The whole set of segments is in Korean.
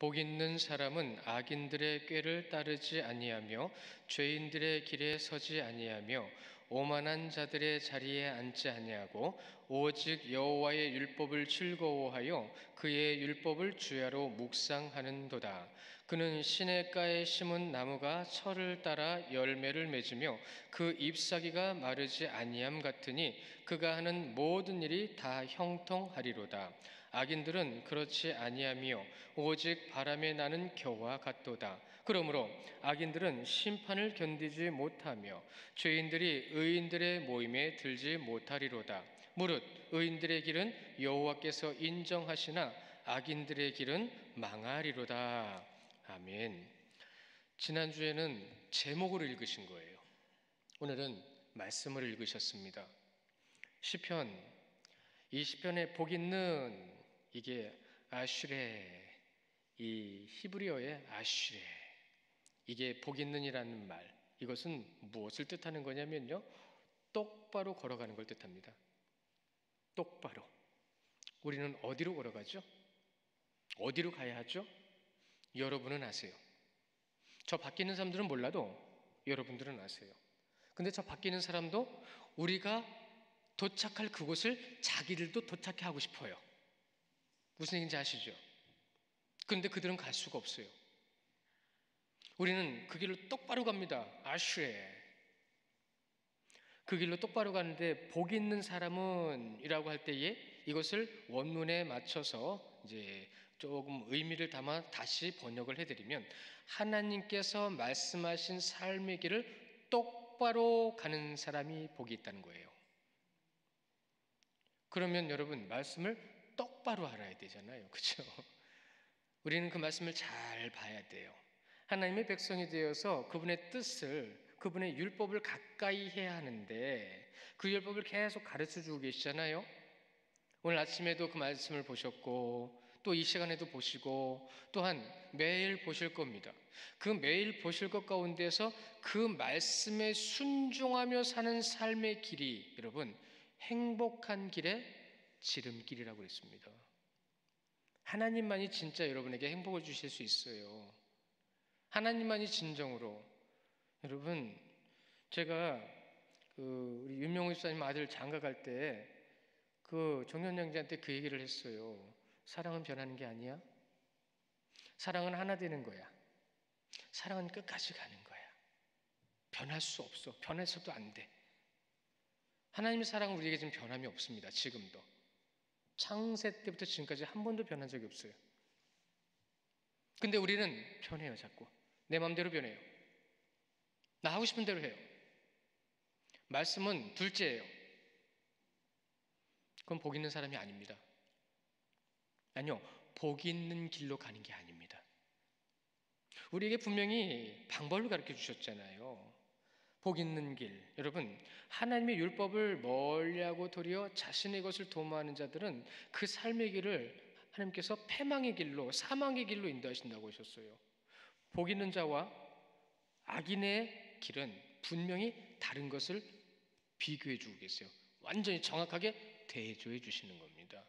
복 있는 사람은 악인들의 꾀를 따르지 아니하며 죄인들의 길에 서지 아니하며 오만한 자들의 자리에 앉지 아니하고 오직 여호와의 율법을 즐거워하여 그의 율법을 주야로 묵상하는도다. 그는 시냇가에 심은 나무가 철을 따라 열매를 맺으며 그 잎사귀가 마르지 아니함 같으니 그가 하는 모든 일이 다 형통하리로다. 악인들은 그렇지 아니하며 오직 바람에 나는 겨와 같도다. 그러므로 악인들은 심판을 견디지 못하며 죄인들이 의인들의 모임에 들지 못하리로다. 무릇 의인들의 길은 여호와께서 인정하시나 악인들의 길은 망하리로다. 아멘. 지난주에는 제목을 읽으신 거예요. 오늘은 말씀을 읽으셨습니다. 시편, 이 시편에 복 있는, 이게 아슈레, 이 히브리어의 아슈레, 이게 복 있는이라는 말, 이것은 무엇을 뜻하는 거냐면요, 똑바로 걸어가는 걸 뜻합니다. 똑바로. 우리는 어디로 걸어가죠? 어디로 가야 하죠? 여러분은 아세요. 저 밖에 있는 사람들은 몰라도 여러분들은 아세요. 근데 저 밖에 있는 사람도 우리가 도착할 그곳을 자기들도 도착해 하고 싶어요. 무슨 얘기인지 아시죠? 그런데 그들은 갈 수가 없어요. 우리는 그 길로 똑바로 갑니다. 아슈레. 그 길로 똑바로 가는데 복 있는 사람은 이라고 할 때에 이것을 원문에 맞춰서 이제 조금 의미를 담아 다시 번역을 해드리면, 하나님께서 말씀하신 삶의 길을 똑바로 가는 사람이 복이 있다는 거예요. 그러면 여러분, 말씀을 똑바로 알아야 되잖아요. 그렇죠? 우리는 그 말씀을 잘 봐야 돼요. 하나님의 백성이 되어서 그분의 뜻을, 그분의 율법을 가까이 해야 하는데 그 율법을 계속 가르쳐주고 계시잖아요. 오늘 아침에도 그 말씀을 보셨고 또 이 시간에도 보시고 또한 매일 보실 겁니다. 그 매일 보실 것 가운데서 그 말씀에 순종하며 사는 삶의 길이, 여러분, 행복한 길의 지름길이라고 그랬습니다. 하나님만이 진짜 여러분에게 행복을 주실 수 있어요. 하나님만이 진정으로. 여러분, 제가 우리 윤명호 집사님 아들 장가갈 때 그 정년 양자한테 그 얘기를 했어요. 사랑은 변하는 게 아니야. 사랑은 하나 되는 거야. 사랑은 끝까지 가는 거야. 변할 수 없어. 변해서도 안 돼. 하나님의 사랑은 우리에게 지금 변함이 없습니다. 지금도. 창세 때부터 지금까지 한 번도 변한 적이 없어요. 근데 우리는 변해요. 자꾸 내 마음대로 변해요. 나 하고 싶은 대로 해요. 말씀은 둘째예요. 그건 복 있는 사람이 아닙니다. 아니요, 복 있는 길로 가는 게 아닙니다. 우리에게 분명히 방법을 가르쳐 주셨잖아요. 복 있는 길. 여러분, 하나님의 율법을 멀리하고 도리어 자신의 것을 도모하는 자들은 그 삶의 길을 하나님께서 패망의 길로, 사망의 길로 인도하신다고 하셨어요. 복 있는 자와 악인의 길은 분명히 다른 것을 비교해 주고 계세요. 완전히 정확하게 대조해 주시는 겁니다.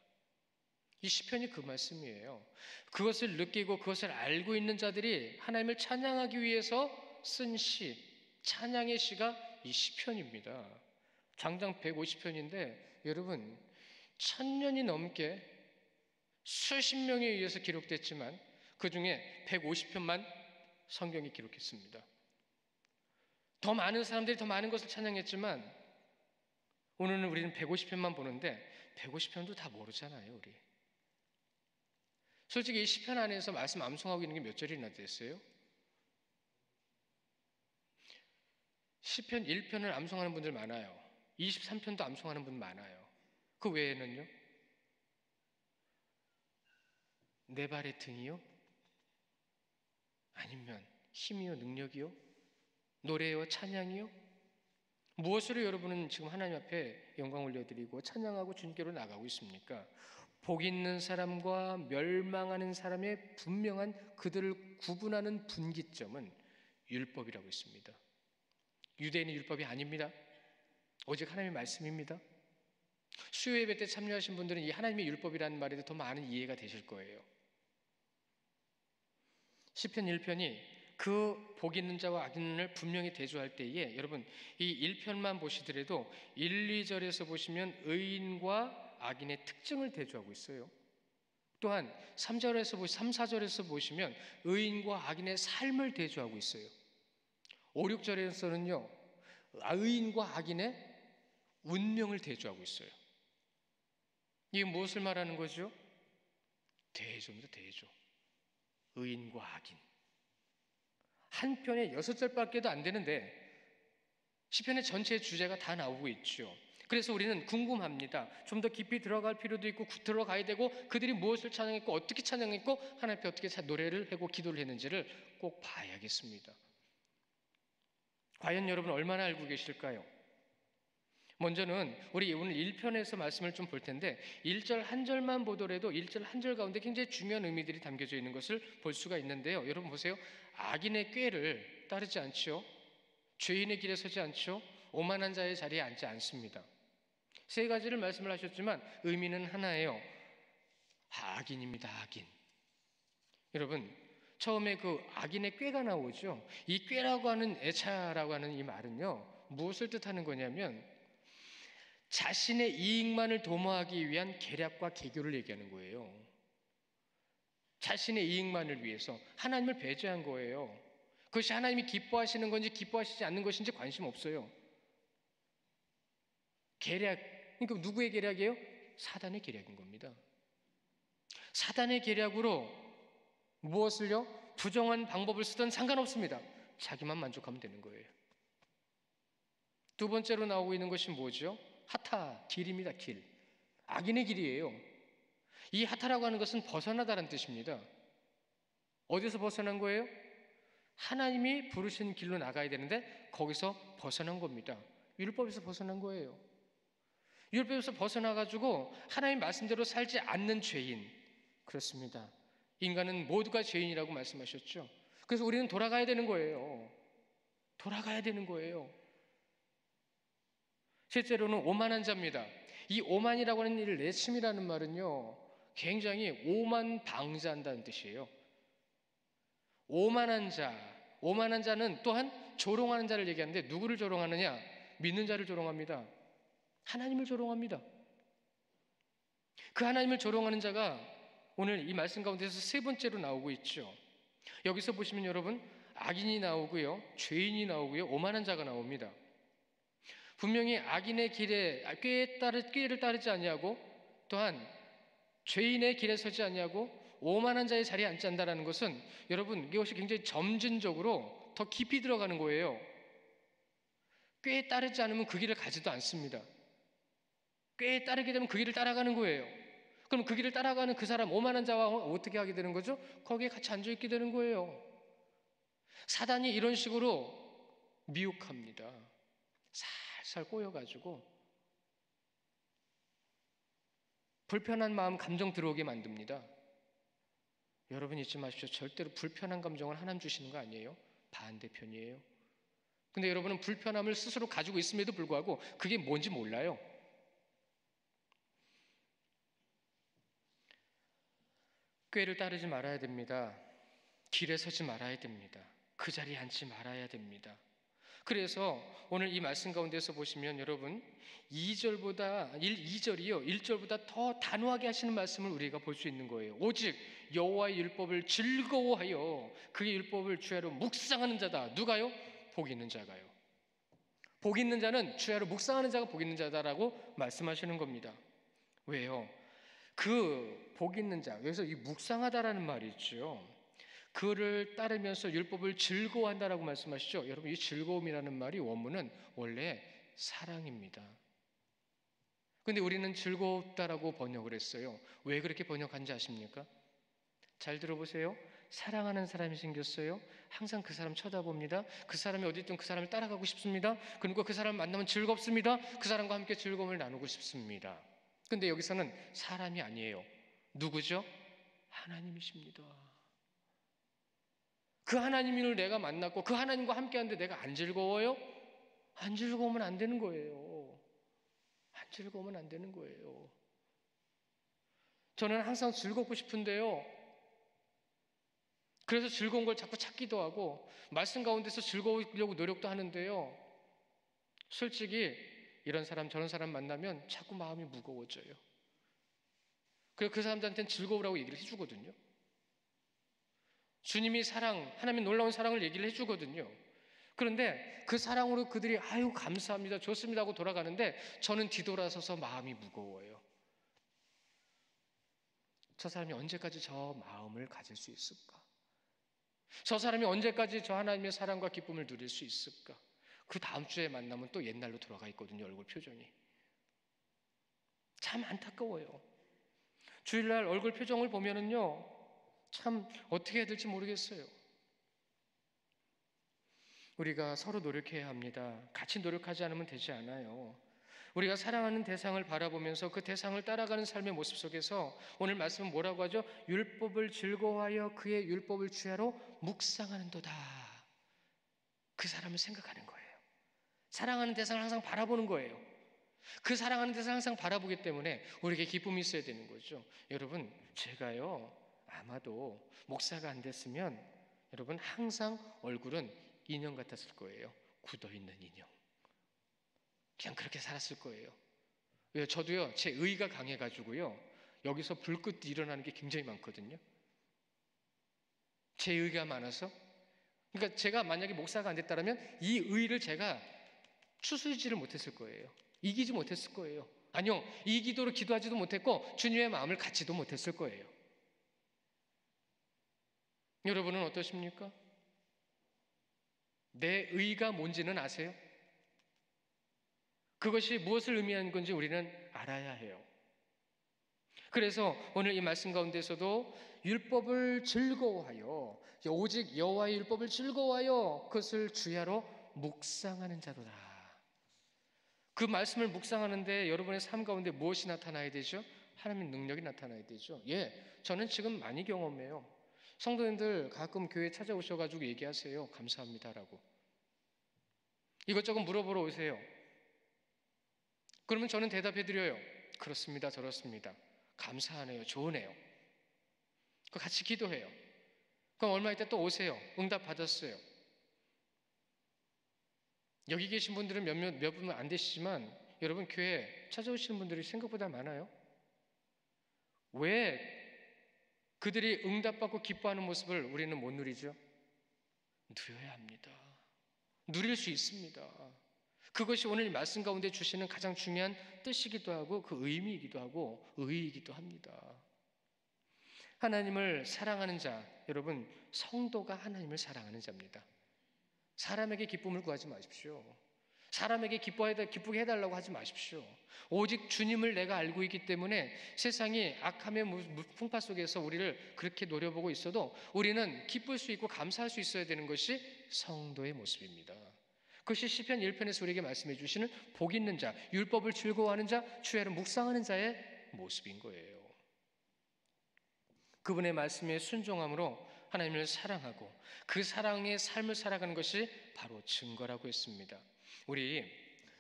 이 시편이 그 말씀이에요. 그것을 느끼고 그것을 알고 있는 자들이 하나님을 찬양하기 위해서 쓴 시, 찬양의 시가 이 시편입니다. 장장 150편인데 여러분, 1000년이 넘게 수십 명에 의해서 기록됐지만 그 중에 150편만 성경이 기록했습니다. 더 많은 사람들이 더 많은 것을 찬양했지만 오늘은 우리는 150편만 보는데 150편도 다 모르잖아요. 우리 솔직히 이 시편 안에서 말씀 암송하고 있는 게 몇 절이나 됐어요? 시편 1편을 암송하는 분들 많아요. 23편도 암송하는 분 많아요. 그 외에는요? 내 발의 등이요? 아니면 힘이요? 능력이요? 노래요? 찬양이요? 무엇으로 여러분은 지금 하나님 앞에 영광 올려드리고 찬양하고 주님께로 나가고 있습니까? 복 있는 사람과 멸망하는 사람의 분명한 그들을 구분하는 분기점은 율법이라고 있습니다. 유대인의 율법이 아닙니다. 오직 하나님의 말씀입니다. 수요 예배 때 참여하신 분들은 이 하나님의 율법이라는 말에 더 많은 이해가 되실 거예요. 시편 1편이 그 복 있는 자와 악 있는 자를 분명히 대조할 때에 여러분 이 1편만 보시더라도 1, 2절에서 보시면 의인과 악인의 특징을 대조하고 있어요. 또한 3절에서 3, 4절에서 보시면 의인과 악인의 삶을 대조하고 있어요. 5, 6절에서는요. 의인과 악인의 운명을 대조하고 있어요. 이게 무엇을 말하는 거죠? 대조입니다. 대조. 의인과 악인. 한 편에 6절밖에도 안 되는데 시편의 전체 주제가 다 나오고 있죠. 그래서 우리는 궁금합니다. 좀 더 깊이 들어갈 필요도 있고 들어가야 되고 그들이 무엇을 찬양했고 어떻게 찬양했고 하나님 앞에 어떻게 노래를 하고 기도를 했는지를 꼭 봐야겠습니다. 과연 여러분 얼마나 알고 계실까요? 먼저는 우리 오늘 1편에서 말씀을 좀 볼 텐데 1절 한 절만 보더라도 1절 한 절 가운데 굉장히 중요한 의미들이 담겨져 있는 것을 볼 수가 있는데요. 여러분 보세요. 악인의 꾀를 따르지 않죠. 죄인의 길에 서지 않죠. 오만한 자의 자리에 앉지 않습니다. 세 가지를 말씀을 하셨지만 의미는 하나예요. 악인입니다. 악인. 여러분 처음에 그 악인의 꾀가 나오죠. 이 꾀라고 하는 애차라고 하는 이 말은요. 무엇을 뜻하는 거냐면 자신의 이익만을 도모하기 위한 계략과 계교를 얘기하는 거예요. 자신의 이익만을 위해서 하나님을 배제한 거예요. 그것이 하나님이 기뻐하시는 건지 기뻐하시지 않는 것인지 관심 없어요. 계략, 그러니까 누구의 계략이에요? 사단의 계략인 겁니다. 사단의 계략으로 무엇을요? 부정한 방법을 쓰든 상관없습니다. 자기만 만족하면 되는 거예요. 두 번째로 나오고 있는 것이 뭐죠? 하타, 길입니다. 길. 악인의 길이에요. 이 하타라고 하는 것은 벗어나다라는 뜻입니다. 어디서 벗어난 거예요? 하나님이 부르신 길로 나가야 되는데 거기서 벗어난 겁니다. 율법에서 벗어난 거예요. 율법에서 벗어나가지고 하나님 말씀대로 살지 않는 죄인. 그렇습니다. 인간은 모두가 죄인이라고 말씀하셨죠. 그래서 우리는 돌아가야 되는 거예요. 돌아가야 되는 거예요. 실제로는 오만한 자입니다. 이 오만이라고 하는 이 레침이라는 말은요. 굉장히 오만방자한다는 뜻이에요. 오만한 자는 또한 조롱하는 자를 얘기하는데 누구를 조롱하느냐? 믿는 자를 조롱합니다. 하나님을 조롱합니다. 그 하나님을 조롱하는 자가 오늘 이 말씀 가운데서 세 번째로 나오고 있죠. 여기서 보시면 여러분 악인이 나오고요. 죄인이 나오고요. 오만한 자가 나옵니다. 분명히 악인의 꾀를 따르지 아니하고 또한 죄인의 길에 서지 아니하고 오만한 자의 자리에 앉지 않는다는 것은 여러분 이것이 굉장히 점진적으로 더 깊이 들어가는 거예요. 꾀에 따르지 않으면 그 길을 가지도 않습니다. 꾀에 따르게 되면 그 길을 따라가는 거예요. 그럼 그 길을 따라가는 그 사람 오만한 자와 어떻게 하게 되는 거죠? 거기에 같이 앉아있게 되는 거예요. 사단이 이런 식으로 미혹합니다. 살살 꼬여가지고 불편한 마음, 감정 들어오게 만듭니다. 여러분 잊지 마십시오. 절대로 불편한 감정을 하나님 주시는 거 아니에요. 반대편이에요. 근데 여러분은 불편함을 스스로 가지고 있음에도 불구하고 그게 뭔지 몰라요. 꾀를 따르지 말아야 됩니다. 길에 서지 말아야 됩니다. 그 자리에 앉지 말아야 됩니다. 그래서 오늘 이 말씀 가운데서 보시면 여러분 2절이요 1절보다 더 단호하게 하시는 말씀을 우리가 볼 수 있는 거예요. 오직 여호와의 율법을 즐거워하여 그의 율법을 주야로 묵상하는 자다. 누가요? 복 있는 자가요. 복 있는 자는 주야로 묵상하는 자가 복 있는 자다라고 말씀하시는 겁니다. 왜요? 그 복 있는 자, 여기서 이 묵상하다라는 말이 있죠. 그를 따르면서 율법을 즐거워한다라고 말씀하시죠. 여러분 이 즐거움이라는 말이 원문은 원래 사랑입니다. 근데 우리는 즐겁다라고 번역을 했어요. 왜 그렇게 번역한지 아십니까? 잘 들어보세요. 사랑하는 사람이 생겼어요. 항상 그 사람 쳐다봅니다. 그 사람이 어디 있든 그 사람을 따라가고 싶습니다. 그리고 그 사람 만나면 즐겁습니다. 그 사람과 함께 즐거움을 나누고 싶습니다. 근데 여기서는 사람이 아니에요. 누구죠? 하나님이십니다. 그 하나님을 내가 만났고 그 하나님과 함께 하는데 내가 안 즐거워요? 안 즐거우면 안 되는 거예요. 안 즐거우면 안 되는 거예요. 저는 항상 즐겁고 싶은데요. 그래서 즐거운 걸 자꾸 찾기도 하고 말씀 가운데서 즐거우려고 노력도 하는데요. 솔직히 이런 사람 저런 사람 만나면 자꾸 마음이 무거워져요. 그래서 그 사람들한테는 즐거우라고 얘기를 해주거든요. 주님이 사랑, 하나님의 놀라운 사랑을 얘기를 해주거든요. 그런데 그 사랑으로 그들이 아유 감사합니다, 좋습니다 하고 돌아가는데 저는 뒤돌아서서 마음이 무거워요. 저 사람이 언제까지 저 마음을 가질 수 있을까? 저 사람이 언제까지 저 하나님의 사랑과 기쁨을 누릴 수 있을까? 그 다음 주에 만나면 또 옛날로 돌아가 있거든요. 얼굴 표정이. 참 안타까워요. 주일날 얼굴 표정을 보면은요, 참 어떻게 해야 될지 모르겠어요. 우리가 서로 노력해야 합니다. 같이 노력하지 않으면 되지 않아요. 우리가 사랑하는 대상을 바라보면서 그 대상을 따라가는 삶의 모습 속에서 오늘 말씀은 뭐라고 하죠? 율법을 즐거워하여 그의 율법을 주야로 묵상하는도다. 그 사람을 생각하는 거예요. 사랑하는 대상을 항상 바라보는 거예요. 그 사랑하는 대상을 항상 바라보기 때문에 우리에게 기쁨이 있어야 되는 거죠. 여러분, 제가요 아마도 목사가 안 됐으면 여러분 항상 얼굴은 인형 같았을 거예요. 굳어있는 인형. 그냥 그렇게 살았을 거예요. 왜요? 저도요 제 의가 강해가지고요 여기서 불끝 일어나는 게 굉장히 많거든요. 제 의가 많아서. 그러니까 제가 만약에 목사가 안 됐다면 이 의를 제가 추스리지를 못했을 거예요. 이기지 못했을 거예요. 아니요, 이 기도로 기도하지도 못했고 주님의 마음을 갖지도 못했을 거예요. 여러분은 어떠십니까? 내 의가 뭔지는 아세요? 그것이 무엇을 의미하는 건지 우리는 알아야 해요. 그래서 오늘 이 말씀 가운데서도 율법을 즐거워하여 오직 여호와의 율법을 즐거워하여 그것을 주야로 묵상하는 자도다. 그 말씀을 묵상하는데 여러분의 삶 가운데 무엇이 나타나야 되죠? 하나님의 능력이 나타나야 되죠. 저는 지금 많이 경험해요. 성도님들 가끔 교회 찾아오셔가지고 얘기하세요. 감사합니다라고. 이것저것 물어보러 오세요. 그러면 저는 대답해드려요. 그렇습니다, 저렇습니다. 감사하네요, 좋으네요. 같이 기도해요. 그럼 얼마 있다 또 오세요. 응답 받았어요. 여기 계신 분들은 몇 분은 안 되시지만 여러분 교회 찾아오시는 분들이 생각보다 많아요. 왜 그들이 응답받고 기뻐하는 모습을 우리는 못 누리죠? 누려야 합니다. 누릴 수 있습니다. 그것이 오늘 말씀 가운데 주시는 가장 중요한 뜻이기도 하고 그 의미이기도 하고 의의이기도 합니다. 하나님을 사랑하는 자, 여러분 성도가 하나님을 사랑하는 자입니다. 사람에게 기쁨을 구하지 마십시오. 사람에게 기쁘게 해달라고 하지 마십시오. 오직 주님을 내가 알고 있기 때문에 세상이 악함의 풍파 속에서 우리를 그렇게 노려보고 있어도 우리는 기쁠 수 있고 감사할 수 있어야 되는 것이 성도의 모습입니다. 그것이 시편 1편에서 우리에게 말씀해 주시는 복 있는 자, 율법을 즐거워하는 자, 주야로 묵상하는 자의 모습인 거예요. 그분의 말씀에 순종함으로 하나님을 사랑하고 그 사랑의 삶을 살아가는 것이 바로 증거라고 했습니다. 우리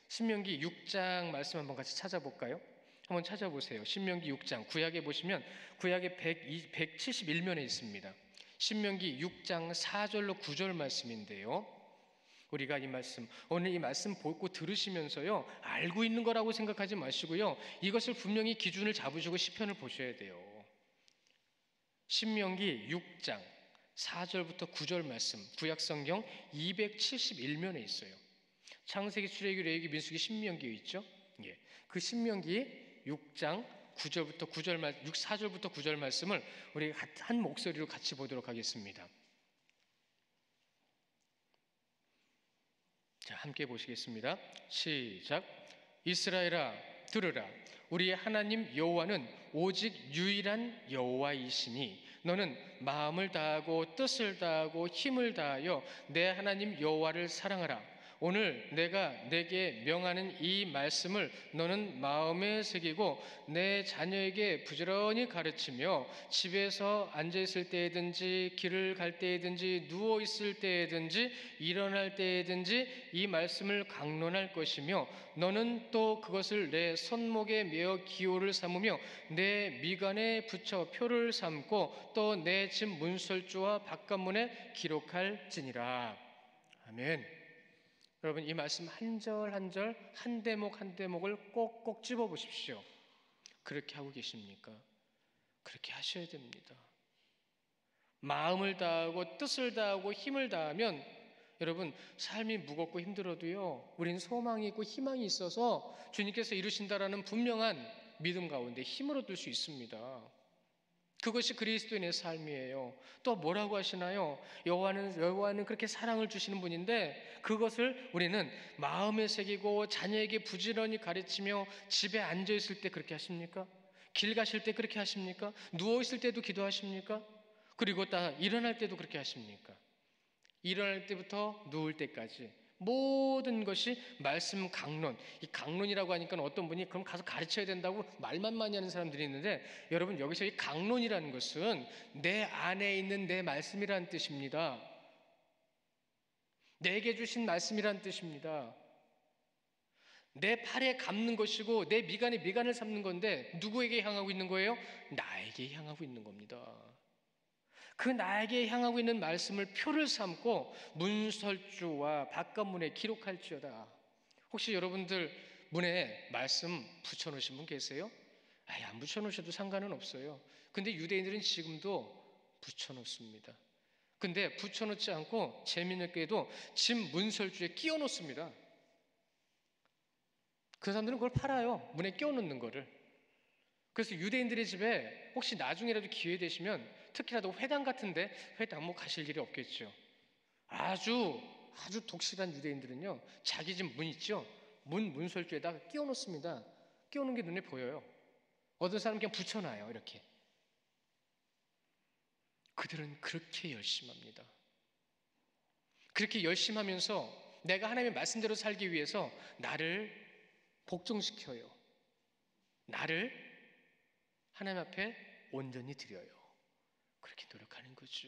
신명기 6장 말씀 한번 같이 찾아볼까요? 한번 찾아보세요. 신명기 6장 구약에 보시면 구약의 171면에 있습니다. 신명기 6장 4절로 9절 말씀인데요. 우리가 이 말씀, 오늘 이 말씀 보고 들으시면서요 알고 있는 거라고 생각하지 마시고요 이것을 분명히 기준을 잡으시고 시편을 보셔야 돼요. 신명기 6장 4절부터 9절 말씀 구약성경 271면에 있어요. 창세기, 출애굽기, 레위기, 민수기, 신명기에 있죠. 그 신명기 6장 9절부터 9절 4절부터 9절 말씀을 우리 한 목소리로 같이 보도록 하겠습니다. 자, 함께 보시겠습니다. 시작. 이스라엘아 들으라. 우리 하나님 여호와는 오직 유일한 여호와이시니 너는 마음을 다하고 뜻을 다하고 힘을 다하여 내 하나님 여호와를 사랑하라. 오늘 내가 내게 명하는 이 말씀을 너는 마음에 새기고 내 자녀에게 부지런히 가르치며 집에서 앉아있을 때든지 길을 갈 때든지 누워있을 때든지 일어날 때든지 이 말씀을 강론할 것이며 너는 또 그것을 내 손목에 메어 기호를 삼으며 내 미간에 붙여 표를 삼고 또 내 집 문설주와 바깥문에 기록할지니라. 아멘. 여러분, 이 말씀 한 절 한 절, 한 대목 한 대목을 꼭꼭 집어 보십시오. 그렇게 하고 계십니까? 그렇게 하셔야 됩니다. 마음을 다하고 뜻을 다하고 힘을 다하면 여러분, 삶이 무겁고 힘들어도요, 우리는 소망이 있고 희망이 있어서 주님께서 이루신다라는 분명한 믿음 가운데 힘을 얻을 수 있습니다. 그것이 그리스도인의 삶이에요. 또 뭐라고 하시나요? 여호와는 그렇게 사랑을 주시는 분인데 그것을 우리는 마음에 새기고 자녀에게 부지런히 가르치며 집에 앉아 있을 때 그렇게 하십니까? 길 가실 때 그렇게 하십니까? 누워 있을 때도 기도하십니까? 그리고 일어날 때도 그렇게 하십니까? 일어날 때부터 누울 때까지 모든 것이 말씀 강론. 이 강론이라고 하니까 어떤 분이 그럼 가서 가르쳐야 된다고 말만 많이 하는 사람들이 있는데, 여러분, 여기서 이 강론이라는 것은 내 안에 있는 내 말씀이라는 뜻입니다. 내게 주신 말씀이라는 뜻입니다. 내 팔에 감는 것이고 내 미간에 미간을 삼는 건데 누구에게 향하고 있는 거예요? 나에게 향하고 있는 겁니다. 그 나에게 향하고 있는 말씀을 표를 삼고 문설주와 바깥문에 기록할지어다. 혹시 여러분들 문에 말씀 붙여놓으신 분 계세요? 안 붙여놓으셔도 상관은 없어요. 근데 유대인들은 지금도 붙여놓습니다. 근데 붙여놓지 않고 재미있게도 집 문설주에 끼워놓습니다. 그 사람들은 그걸 팔아요. 문에 끼워놓는 거를. 그래서 유대인들의 집에 혹시 나중에라도 기회 되시면 특히나도 회당 같은데, 회당 뭐 가실 일이 없겠죠. 아주 독실한 유대인들은요, 자기 집 문 있죠? 문설주에다가 끼워놓습니다. 끼워놓은 게 눈에 보여요. 어떤 사람은 그냥 붙여놔요. 이렇게. 그들은 그렇게 열심합니다. 그렇게 열심하면서 내가 하나님의 말씀대로 살기 위해서 나를 복종시켜요. 나를 하나님 앞에 온전히 드려요. 그렇게 노력하는 거죠.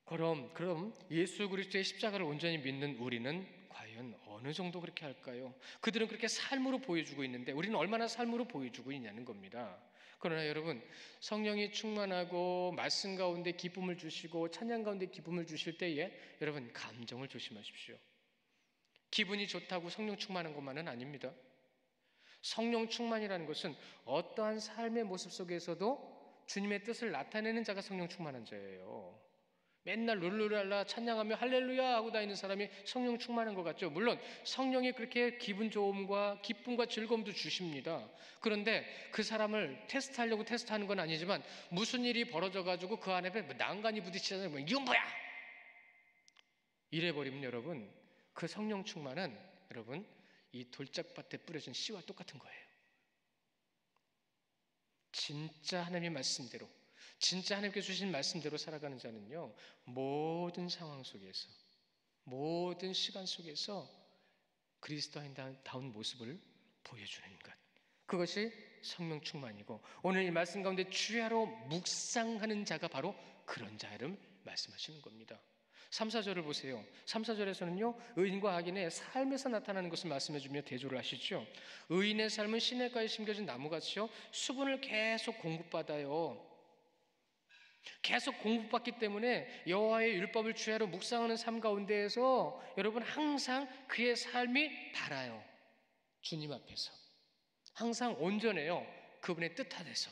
그럼 예수 그리스도의 십자가를 온전히 믿는 우리는 과연 어느 정도 그렇게 할까요? 그들은 그렇게 삶으로 보여주고 있는데 우리는 얼마나 삶으로 보여주고 있냐는 겁니다. 그러나 여러분, 성령이 충만하고 말씀 가운데 기쁨을 주시고 찬양 가운데 기쁨을 주실 때에 여러분, 감정을 조심하십시오. 기분이 좋다고 성령 충만한 것만은 아닙니다. 성령 충만이라는 것은 어떠한 삶의 모습 속에서도 주님의 뜻을 나타내는 자가 성령 충만한 자예요. 맨날 룰루랄라 찬양하며 할렐루야 하고 다니는 사람이 성령 충만한 것 같죠. 물론 성령이 그렇게 기분 좋음과 기쁨과 즐거움도 주십니다. 그런데 그 사람을 테스트하려고 테스트하는 건 아니지만 무슨 일이 벌어져가지고 그 안에 난간이 부딪히잖아요. 이건 뭐야? 이래버리면 여러분, 그 성령 충만은 여러분, 이 돌짝밭에 뿌려진 씨와 똑같은 거예요. 진짜 하나님의 말씀대로, 진짜 하나님께 주신 말씀대로 살아가는 자는요, 모든 상황 속에서, 모든 시간 속에서 그리스도인다운 모습을 보여주는 것, 그것이 성령 충만이고, 오늘 이 말씀 가운데 주야로 묵상하는 자가 바로 그런 자를 말씀하시는 겁니다. 3, 4절을 보세요. 3, 4절에서는요, 의인과 악인의 삶에서 나타나는 것을 말씀해주며 대조를 하시죠. 의인의 삶은 시냇가에 심겨진 나무같이요, 수분을 계속 공급받아요. 계속 공급받기 때문에 여호와의 율법을 주야로 묵상하는 삶 가운데에서 여러분, 항상 그의 삶이 달아요. 주님 앞에서 항상 온전해요. 그분의 뜻하에서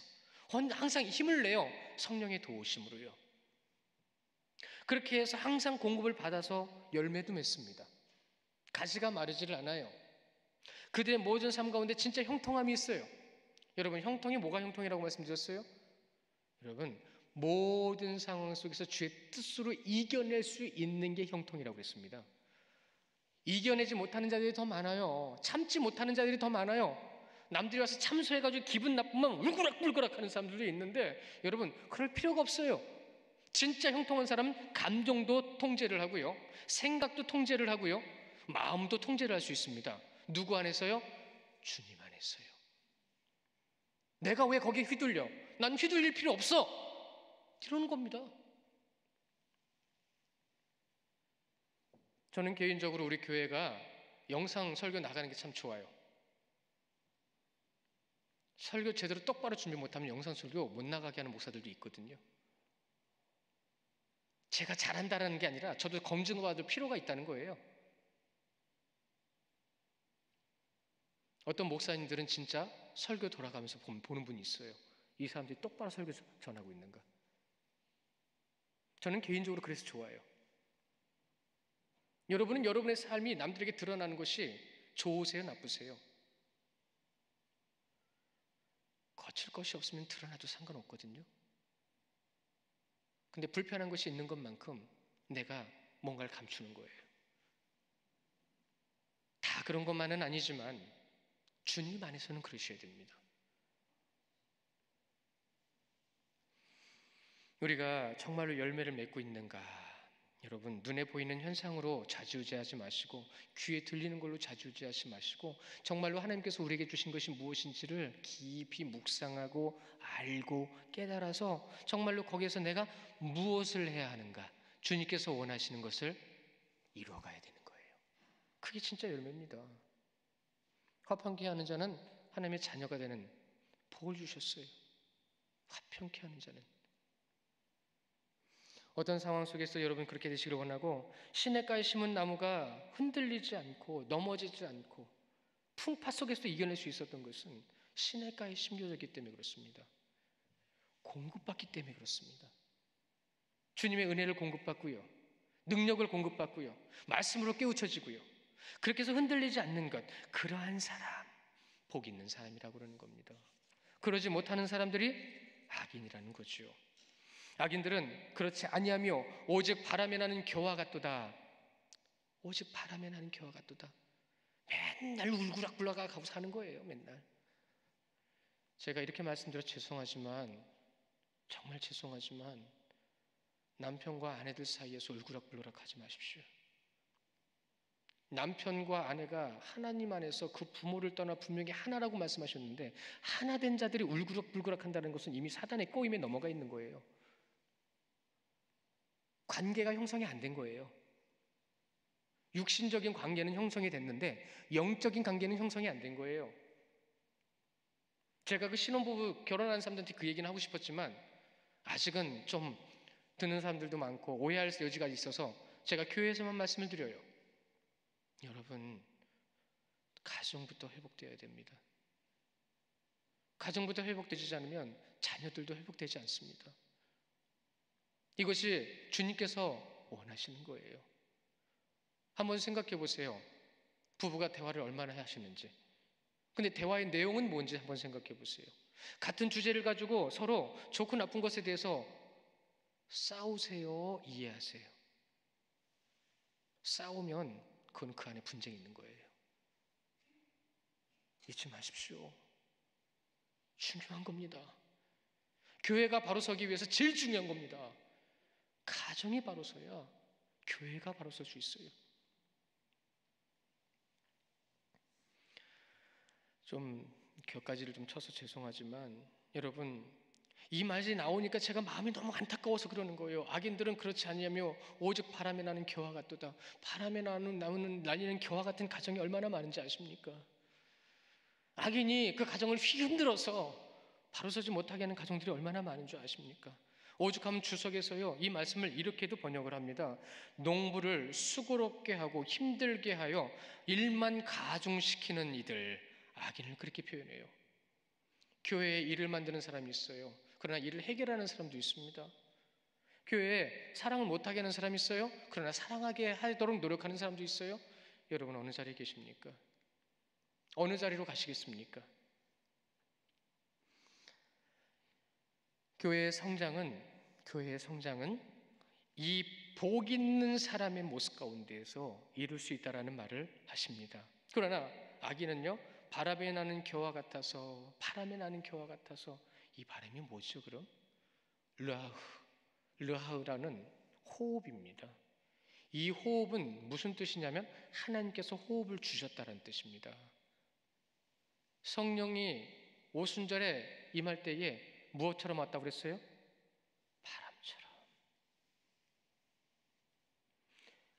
항상 힘을 내요. 성령의 도우심으로요. 그렇게 해서 항상 공급을 받아서 열매도 맺습니다. 가지가 마르지를 않아요. 그들의 모든 삶 가운데 진짜 형통함이 있어요. 여러분, 형통이 뭐가 형통이라고 말씀드렸어요? 여러분, 모든 상황 속에서 주의 뜻으로 이겨낼 수 있는 게 형통이라고 했습니다. 이겨내지 못하는 자들이 더 많아요. 참지 못하는 자들이 더 많아요. 남들이 와서 참소해가지고 기분 나쁘면 울그락불그락 하는 사람들도 있는데 여러분, 그럴 필요가 없어요. 진짜 형통한 사람은 감정도 통제를 하고요, 생각도 통제를 하고요, 마음도 통제를 할 수 있습니다. 누구 안에서요? 주님 안에서요. 내가 왜 거기에 휘둘려? 난 휘둘릴 필요 없어. 이러는 겁니다. 저는 개인적으로 우리 교회가 영상 설교 나가는 게 참 좋아요. 설교 제대로 똑바로 준비 못하면 영상 설교 못 나가게 하는 목사들도 있거든요. 제가 잘한다는 게 아니라 저도 검증받을 필요가 있다는 거예요. 어떤 목사님들은 진짜 설교 돌아가면서 보는 분이 있어요. 이 사람들이 똑바로 설교 전하고 있는가. 저는 개인적으로 그래서 좋아요. 여러분은 여러분의 삶이 남들에게 드러나는 것이 좋으세요, 나쁘세요? 거칠 것이 없으면 드러나도 상관없거든요. 근데 불편한 것이 있는 것만큼 내가 뭔가를 감추는 거예요. 다 그런 것만은 아니지만 주님 안에서는 그러셔야 됩니다. 우리가 정말로 열매를 맺고 있는가? 여러분, 눈에 보이는 현상으로 좌지우지하지 마시고, 귀에 들리는 걸로 좌지우지하지 마시고, 정말로 하나님께서 우리에게 주신 것이 무엇인지를 깊이 묵상하고 알고 깨달아서 정말로 거기에서 내가 무엇을 해야 하는가, 주님께서 원하시는 것을 이루어가야 되는 거예요. 그게 진짜 열매입니다. 화평케 하는 자는 하나님의 자녀가 되는 복을 주셨어요. 화평케 하는 자는. 어떤 상황 속에서 여러분 그렇게 되시기를 원하고, 시냇가에 심은 나무가 흔들리지 않고 넘어지지 않고 풍파 속에서 이겨낼 수 있었던 것은 시냇가에 심겨졌기 때문에 그렇습니다. 공급받기 때문에 그렇습니다. 주님의 은혜를 공급받고요, 능력을 공급받고요, 말씀으로 깨우쳐지고요, 그렇게 해서 흔들리지 않는 것, 그러한 사람, 복 있는 사람이라고 그러는 겁니다. 그러지 못하는 사람들이 악인이라는 거죠. 악인들은 그렇지 아니하며 오직 바람에 나는 겨와 같도다. 오직 바람에 나는 겨와 같도다. 맨날 울그락불락하고 사는 거예요. 맨날. 제가 이렇게 말씀드려 죄송하지만, 정말 죄송하지만 남편과 아내들 사이에서 울그락불락하지 마십시오. 남편과 아내가 하나님 안에서 그 부모를 떠나 분명히 하나라고 말씀하셨는데, 하나 된 자들이 울그락불그락한다는 것은 이미 사단의 꼬임에 넘어가 있는 거예요. 관계가 형성이 안 된 거예요. 육신적인 관계는 형성이 됐는데 영적인 관계는 형성이 안 된 거예요. 제가 그 신혼부부 결혼한 사람들한테 그 얘기는 하고 싶었지만 아직은 좀 듣는 사람들도 많고 오해할 여지가 있어서 제가 교회에서만 말씀을 드려요. 여러분, 가정부터 회복되어야 됩니다. 가정부터 회복되지 않으면 자녀들도 회복되지 않습니다. 이것이 주님께서 원하시는 거예요. 한번 생각해 보세요. 부부가 대화를 얼마나 하시는지. 근데 대화의 내용은 뭔지 한번 생각해 보세요. 같은 주제를 가지고 서로 좋고 나쁜 것에 대해서 싸우세요, 이해하세요? 싸우면 그건 그 안에 분쟁이 있는 거예요. 잊지 마십시오. 중요한 겁니다. 교회가 바로 서기 위해서 제일 중요한 겁니다. 가정이 바로 서야 교회가 바로 설 수 있어요. 좀 격가지를 좀 쳐서 죄송하지만 여러분, 이 말이 나오니까 제가 마음이 너무 안타까워서 그러는 거예요. 악인들은 그렇지 아니하며 오직 바람에 나는 겨와 같도다. 바람에 날리는 겨와 같은 가정이 얼마나 많은지 아십니까? 악인이 그 가정을 휘흔들어서 바로 서지 못하게 하는 가정들이 얼마나 많은 줄 아십니까? 오죽하면 주석에서요, 이 말씀을 이렇게도 번역을 합니다. 농부를 수고롭게 하고 힘들게 하여 일만 가중시키는 이들, 악인을 그렇게 표현해요. 교회에 일을 만드는 사람이 있어요. 그러나 일을 해결하는 사람도 있습니다. 교회에 사랑을 못하게 하는 사람이 있어요. 그러나 사랑하게 하도록 노력하는 사람도 있어요. 여러분, 어느 자리에 계십니까? 어느 자리로 가시겠습니까? 교회의 성장은 이 복 있는 사람의 모습 가운데에서 이룰 수 있다라는 말을 하십니다. 그러나 악인은요, 바람에 나는 겨와 같아서, 이 바람이 뭐죠 그럼? 라후, 르하으라는 호흡입니다. 이 호흡은 무슨 뜻이냐면 하나님께서 호흡을 주셨다는 뜻입니다. 성령이 오순절에 임할 때에 무엇처럼 왔다고 그랬어요? 바람처럼.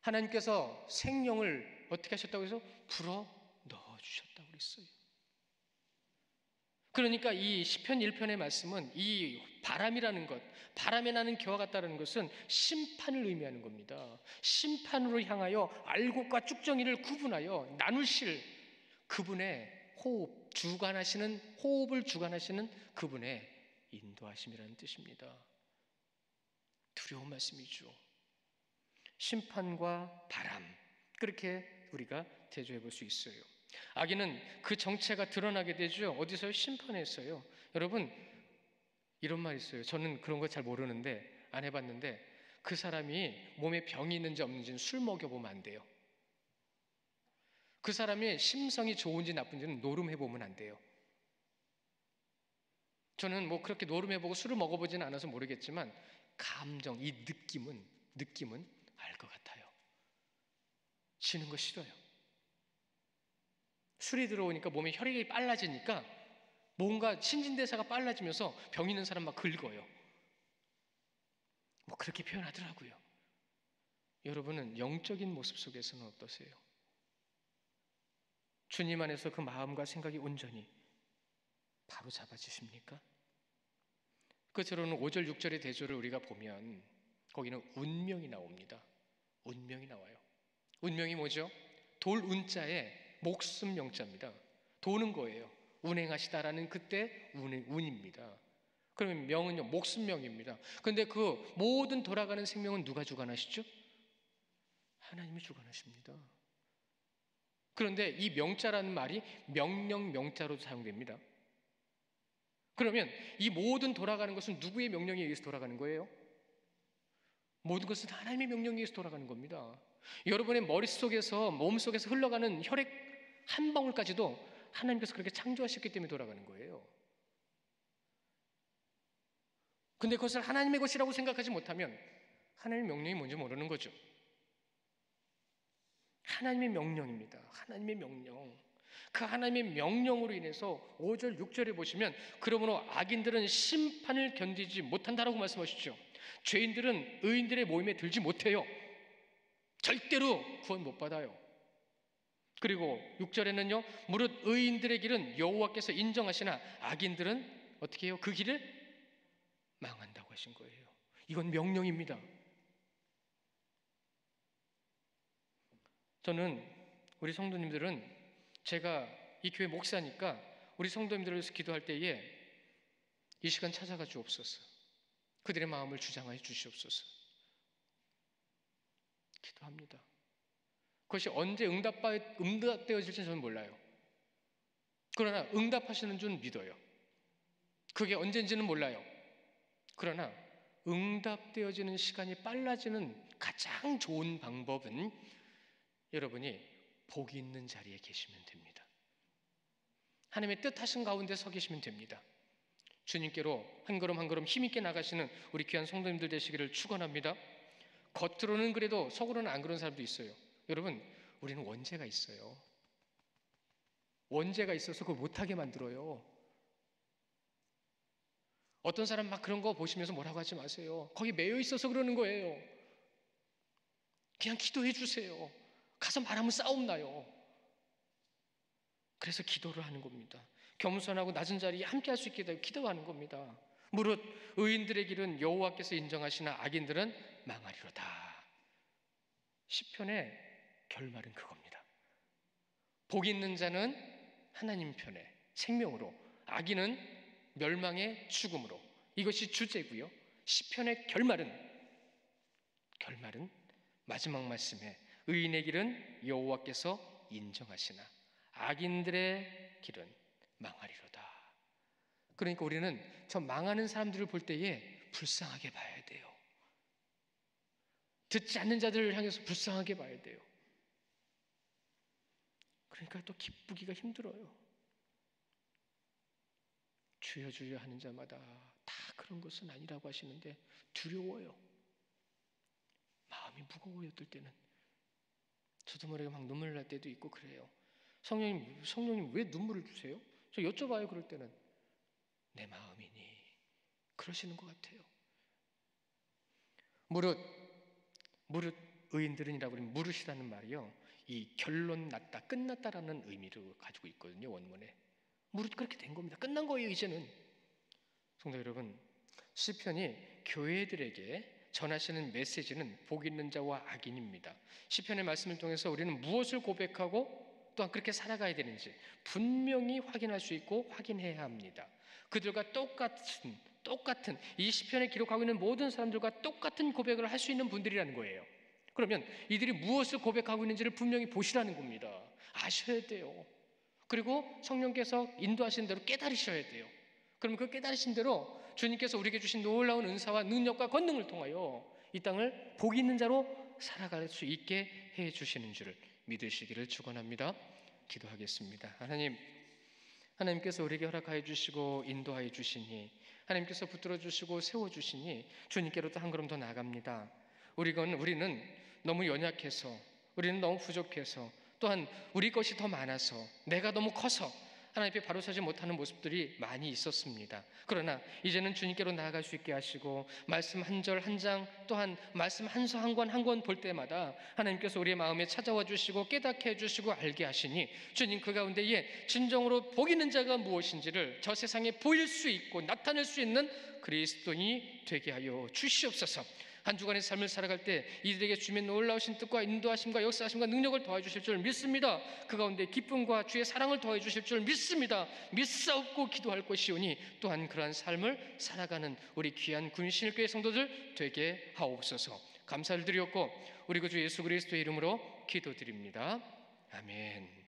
하나님께서 생명을 어떻게 하셨다고 해서 불어 넣어주셨다고 그랬어요. 그러니까 이 시편 1편의 말씀은 이 바람이라는 것, 바람에 나는 겨와 같다는 것은 심판을 의미하는 겁니다. 심판으로 향하여 알곡과 쭉정이를 구분하여 나누실 그분의 호흡, 호흡을 주관하시는 그분의 인도하심이라는 뜻입니다. 두려운 말씀이죠. 심판과 바람, 그렇게 우리가 대조해 볼 수 있어요. 악인은 그 정체가 드러나게 되죠. 어디서요? 심판에서요. 여러분, 이런 말 있어요. 저는 그런 거 잘 모르는데, 안 해봤는데, 그 사람이 몸에 병이 있는지 없는지는 술 먹여보면 안 돼요. 그 사람이 심성이 좋은지 나쁜지는 노름해보면 안 돼요. 저는 뭐 그렇게 노름해보고 술을 먹어보지는 않아서 모르겠지만, 감정, 이 느낌은 알 것 같아요. 지는 거 싫어요. 술이 들어오니까 몸에 혈액이 빨라지니까 뭔가 신진대사가 빨라지면서 병 있는 사람 막 긁어요. 뭐 그렇게 표현하더라고요. 여러분은 영적인 모습 속에서는 어떠세요? 주님 안에서 그 마음과 생각이 온전히 바로 잡아지십니까? 끝으로는 5절 6절의 대조를 우리가 보면 거기는 운명이 나옵니다. 운명이 나와요. 운명이 뭐죠? 돌 운자에 목숨 명자입니다. 도는 거예요. 운행하시다라는 그때 운입니다. 그러면 명은요, 목숨명입니다. 그런데 그 모든 돌아가는 생명은 누가 주관하시죠? 하나님이 주관하십니다. 그런데 이 명자라는 말이 명령 명자로도 사용됩니다. 그러면 이 모든 돌아가는 것은 누구의 명령에 의해서 돌아가는 거예요? 모든 것은 하나님의 명령에 의해서 돌아가는 겁니다. 여러분의 머릿속에서 몸속에서 흘러가는 혈액 한 방울까지도 하나님께서 그렇게 창조하셨기 때문에 돌아가는 거예요. 근데 그것을 하나님의 것이라고 생각하지 못하면 하나님의 명령이 뭔지 모르는 거죠. 하나님의 명령입니다. 하나님의 명령. 그 하나님의 명령으로 인해서 5절 6절에 보시면 그러므로 악인들은 심판을 견디지 못한다라고 말씀하시죠. 죄인들은 의인들의 모임에 들지 못해요. 절대로 구원 못 받아요. 그리고 6절에는요, 무릇 의인들의 길은 여호와께서 인정하시나 악인들은 어떻게 해요? 그 길을 망한다고 하신 거예요. 이건 명령입니다. 저는 우리 성도님들은 제가 이 교회 목사니까 우리 성도님들을 위해서 기도할 때에 이 시간 찾아가 주옵소서. 그들의 마음을 주장하여 주시옵소서. 기도합니다. 그것이 언제 응답되어질지는 저는 몰라요. 그러나 응답하시는 줄 믿어요. 그게 언젠지는 몰라요. 그러나 응답되어지는 시간이 빨라지는 가장 좋은 방법은 여러분이 복이 있는 자리에 계시면 됩니다. 하나님의 뜻하신 가운데 서 계시면 됩니다. 주님께로 한 걸음 한 걸음 힘있게 나가시는 우리 귀한 성도님들 되시기를 축원합니다. 겉으로는 그래도 속으로는 안 그런 사람도 있어요. 여러분, 우리는 원죄가 있어요. 원죄가 있어서 그걸 못하게 만들어요. 어떤 사람 막 그런 거 보시면서 뭐라고 하지 마세요. 거기 매여 있어서 그러는 거예요. 그냥 기도해 주세요. 가서 말하면 싸움 나요. 그래서 기도를 하는 겁니다. 겸손하고 낮은 자리에 함께 할 수 있게 되고 기도하는 겁니다. 무릇 의인들의 길은 여호와께서 인정하시나 악인들은 망하리로다. 시편의 결말은 그겁니다. 복 있는 자는 하나님 편에 생명으로, 악인은 멸망의 죽음으로. 이것이 주제고요. 시편의 결말은 마지막 말씀에 의인의 길은 여호와께서 인정하시나 악인들의 길은 망하리로다. 그러니까 우리는 저 망하는 사람들을 볼 때에 불쌍하게 봐야 돼요. 듣지 않는 자들을 향해서 불쌍하게 봐야 돼요. 그러니까 또 기쁘기가 힘들어요. 주여 주여 하는 자마다 다 그런 것은 아니라고 하시는데 두려워요. 마음이 무거워요. 어떨 때는 저도 모르게 막 눈물 날 때도 있고 그래요. 성령님 왜 눈물을 주세요? 저 여쭤봐요. 그럴 때는 내 마음이니 그러시는 것 같아요. 무릇 의인들은이라고 하면 무릇이라는 말이요, 이 결론 났다, 끝났다라는 의미를 가지고 있거든요. 원문에 무릇 그렇게 된 겁니다. 끝난 거예요. 이제는. 성도 여러분, 시편이 교회들에게 전하시는 메시지는 복 있는 자와 악인입니다. 시편의 말씀을 통해서 우리는 무엇을 고백하고 또한 그렇게 살아가야 되는지 분명히 확인할 수 있고 확인해야 합니다. 그들과 똑같은 이 시편에 기록하고 있는 모든 사람들과 똑같은 고백을 할 수 있는 분들이라는 거예요. 그러면 이들이 무엇을 고백하고 있는지를 분명히 보시라는 겁니다. 아셔야 돼요. 그리고 성령께서 인도하시는 대로 깨달으셔야 돼요. 그럼 그 깨달으신 대로 주님께서 우리에게 주신 놀라운 은사와 능력과 권능을 통하여 이 땅을 복 있는 자로 살아갈 수 있게 해 주시는 줄을 믿으시기를 축원합니다. 기도하겠습니다. 하나님께서 우리에게 허락하여 주시고 인도하여 주시니, 하나님께서 붙들어 주시고 세워 주시니 주님께로도 한 걸음 더 나아갑니다. 우리는 너무 연약해서, 우리는 너무 부족해서, 또한 우리 것이 더 많아서, 내가 너무 커서 하나님 앞에 바로 서지 못하는 모습들이 많이 있었습니다. 그러나 이제는 주님께로 나아갈 수 있게 하시고 말씀 한 절 한 장, 또한 말씀 한 서 한 권 한 권 볼 때마다 하나님께서 우리의 마음에 찾아와 주시고 깨닫게 해주시고 알게 하시니 주님 그 가운데에 진정으로 복 있는 자가 무엇인지를 저 세상에 보일 수 있고 나타낼 수 있는 그리스도인이 되게 하여 주시옵소서. 한 주간의 삶을 살아갈 때 이들에게 주님의 놀라우신 뜻과 인도하심과 역사하심과 능력을 더해 주실 줄 믿습니다. 그 가운데 기쁨과 주의 사랑을 더해 주실 줄 믿습니다. 믿사옵고 기도할 것이오니 또한 그러한 삶을 살아가는 우리 귀한 군신일교회 성도들 되게 하옵소서. 감사를 드렸고 우리 그 주 예수 그리스도의 이름으로 기도드립니다. 아멘.